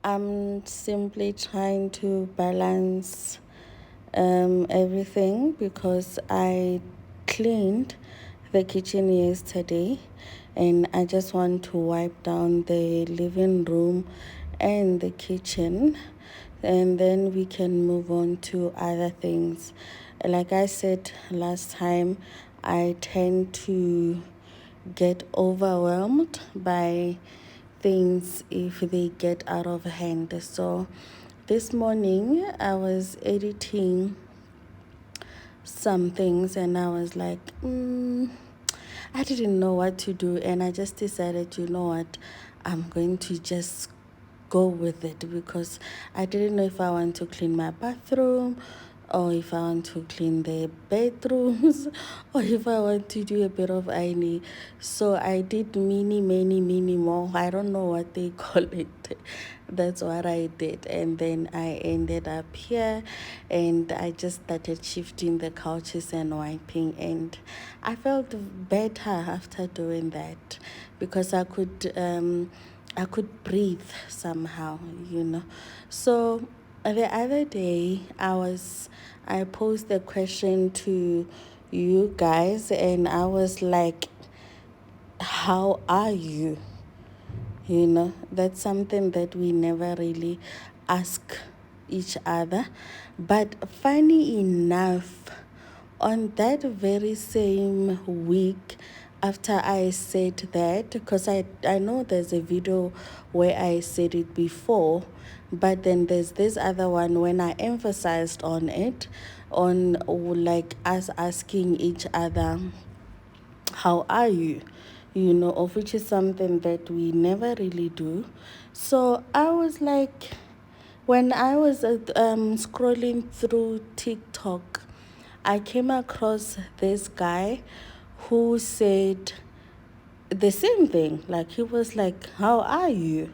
I'm simply trying to balance everything because I cleaned the kitchen yesterday and I just want to wipe down the living room and the kitchen, and then we can move on to other things. Like I said last time, I tend to get overwhelmed by things if they get out of hand. So this morning I was editing some things and I was like, I didn't know what to do, and I just decided, you know what, I'm going to just go with it because I didn't know if I want to clean my bathroom or if I want to clean the bedrooms or if I want to do a bit of ironing. So I did many more. I don't know what they call it. That's what I did. And then I ended up here and I just started shifting the couches and wiping, and I felt better after doing that because I could breathe somehow, you know. So the other day I posed a question to you guys, and I was like, how are you? That's something that we never really ask each other. But funny enough, on that very same week after I said that, because I know there's a video where I said it before, but then there's this other one when I emphasized on it, on like us asking each other, how are you? Of which is something that we never really do. So I was like, when I was scrolling through TikTok, I came across this guy who said the same thing. Like, he was like, how are you?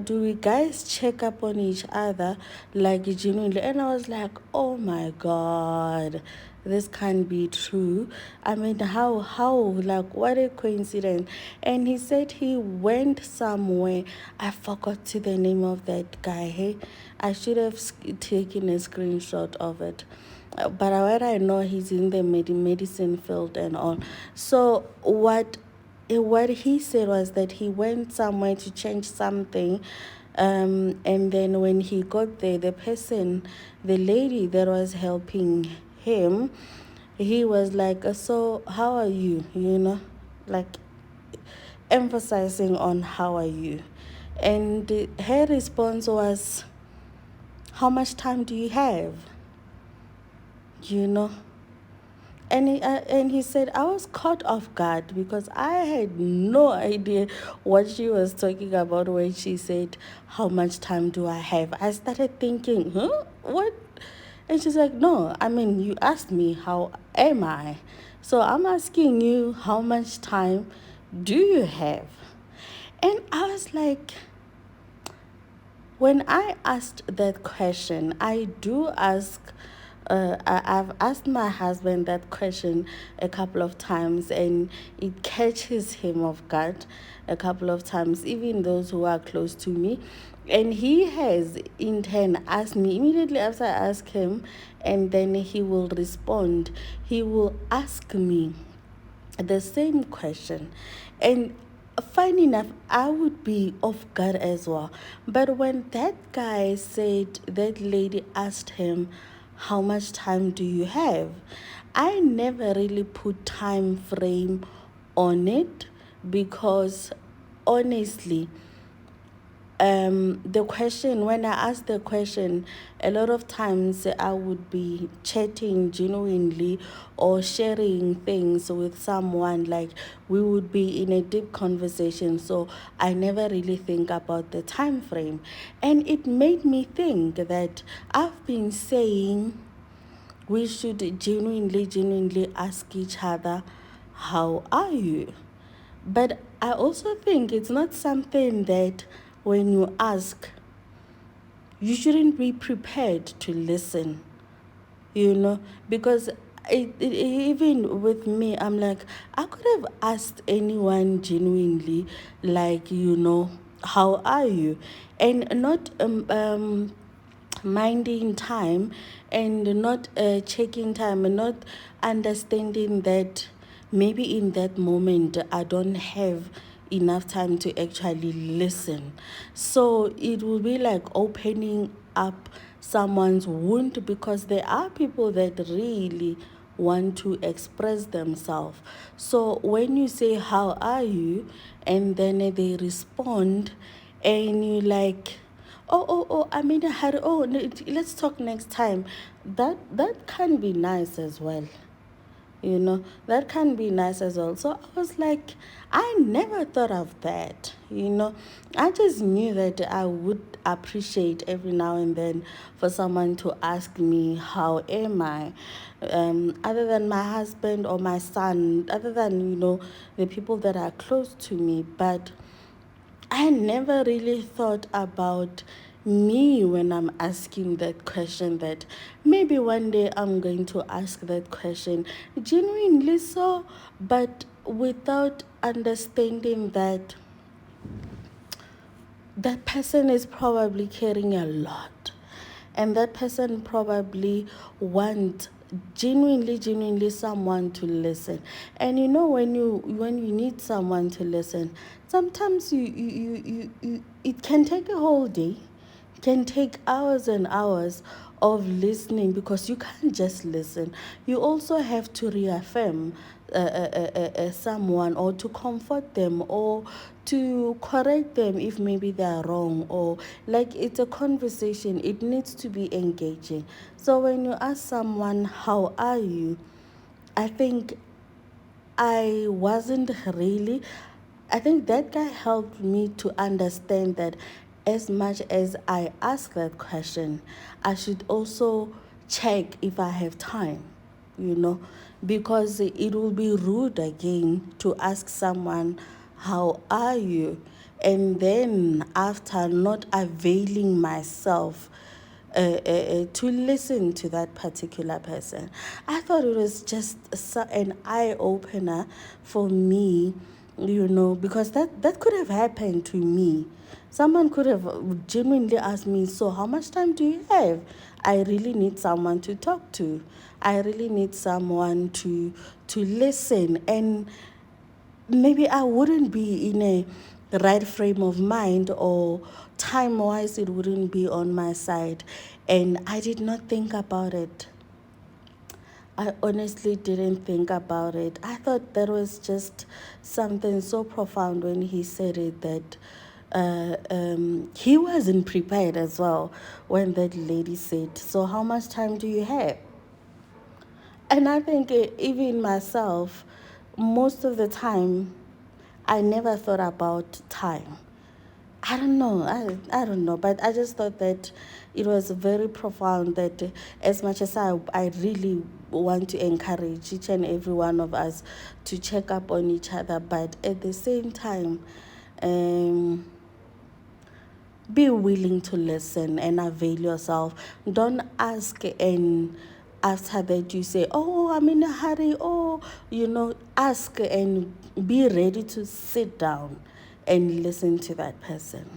Do we guys check up on each other, like, genuinely? And I was like, oh my god, this can't be true. I mean, how, like, what a coincidence. And he said he went somewhere. I forgot to the name of that guy. Hey, I should have taken a screenshot of it. But what I know, he's in the medicine field and all. So what he said was that he went somewhere to change something, and then when he got there, the lady that was helping him, he was like, so how are you? Like, emphasizing on how are you. And her response was, how much time do you have? you know and he said, I was caught off guard because I had no idea what she was talking about when she said, how much time do I have? I started thinking, what? And she's like, no, I mean, you asked me, how am I? So I'm asking you, how much time do you have? And I was like, when I asked that question, I do ask, I've asked my husband that question a couple of times, and it catches him off guard a couple of times, even those who are close to me. And he has in turn asked me immediately after I ask him, and then he will respond. He will ask me the same question. And funny enough, I would be off guard as well. But when that guy said, that lady asked him, how much time do you have? I never really put time frame on it, because honestly, the question, when I ask the question, a lot of times I would be chatting genuinely or sharing things with someone, like we would be in a deep conversation. So I never really think about the time frame. And it made me think that I've been saying we should genuinely ask each other, how are you? But I also think it's not something that when you ask, you shouldn't be prepared to listen, because even with me, I'm like, I could have asked anyone genuinely, like, how are you? And not minding time, and not checking time, and not understanding that maybe in that moment I don't have enough time to actually listen. So it will be like opening up someone's wound, because there are people that really want to express themselves. So when you say, how are you? And then they respond, and you like, oh, I'm in a hurry. Oh, no, let's talk next time. That can be nice as well. That can be nice as well. So I was like, I never thought of that. I just knew that I would appreciate every now and then for someone to ask me, how am I? Other than my husband or my son, other than, the people that are close to me. But I never really thought about me when I'm asking that question, that maybe one day I'm going to ask that question genuinely so, but without understanding that that person is probably caring a lot, and that person probably wants genuinely someone to listen. And when you need someone to listen, sometimes it can take a whole day, can take hours and hours of listening, because you can't just listen. You also have to reaffirm someone, or to comfort them, or to correct them if maybe they are wrong, or like, it's a conversation, it needs to be engaging. So when you ask someone, how are you, I think I wasn't really. I think that guy helped me to understand that as much as I ask that question, I should also check if I have time, you know, because it will be rude again to ask someone, how are you? And then after not availing myself to listen to that particular person. I thought it was just an eye opener for me, because that could have happened to me. Someone could have genuinely asked me, so how much time do you have? I really need someone to talk to. I really need someone to listen. And maybe I wouldn't be in a right frame of mind, or time wise it wouldn't be on my side, and I did not think about it. I honestly didn't think about it. I thought that was just something so profound when he said it, that he wasn't prepared as well when that lady said, so how much time do you have? And I think even myself, most of the time, I never thought about time. I don't know. I don't know. But I just thought that it was very profound, that as much as I really want to encourage each and every one of us to check up on each other, but at the same time, um, be willing to listen and avail yourself. Don't ask, and after that you say, oh, I'm in a hurry. Oh, ask and be ready to sit down and listen to that person.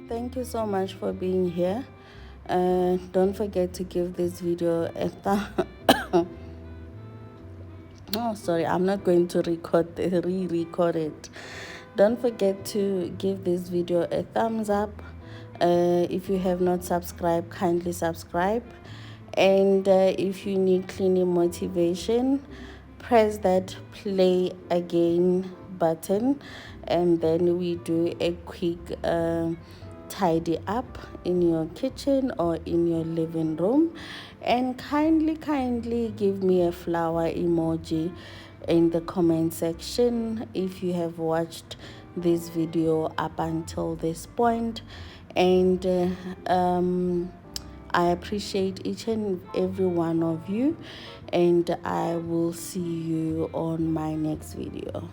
Thank you so much for being here. Don't forget to give this video a thumb. Oh, sorry, I'm not going to re-record it. Don't forget to give this video a thumbs up. If you have not subscribed, kindly subscribe. And if you need cleaning motivation, press that play again button, and then we do a quick tidy up in your kitchen or in your living room. And kindly give me a flower emoji in the comment section if you have watched this video up until this point. And I appreciate each and every one of you, and I will see you on my next video.